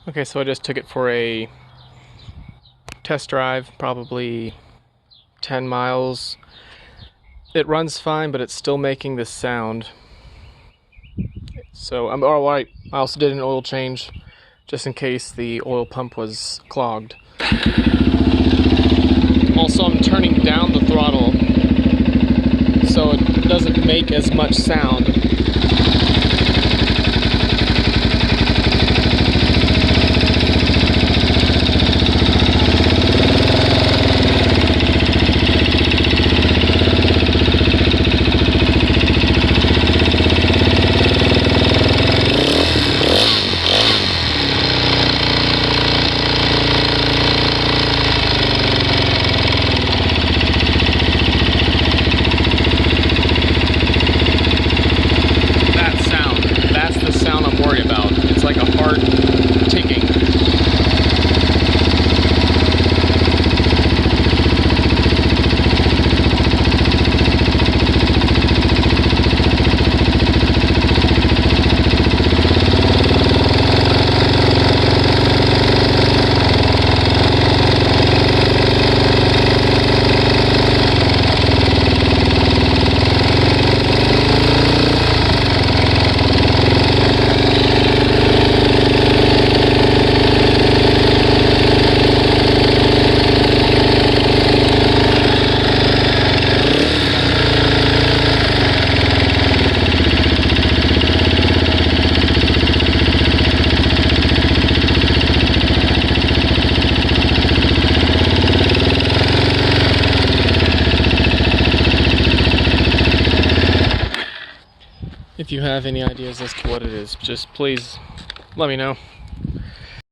Okay, so I just took it for a test drive, probably 10 miles. It runs fine, but it's still making this sound. So I'm alright. I also did an oil change just in case the oil pump was clogged. Also, I'm turning down the throttle so it doesn't make as much sound. That's the sound I'm worried about. It's like a heart ticking. If you have any ideas as to what it is, just please let me know.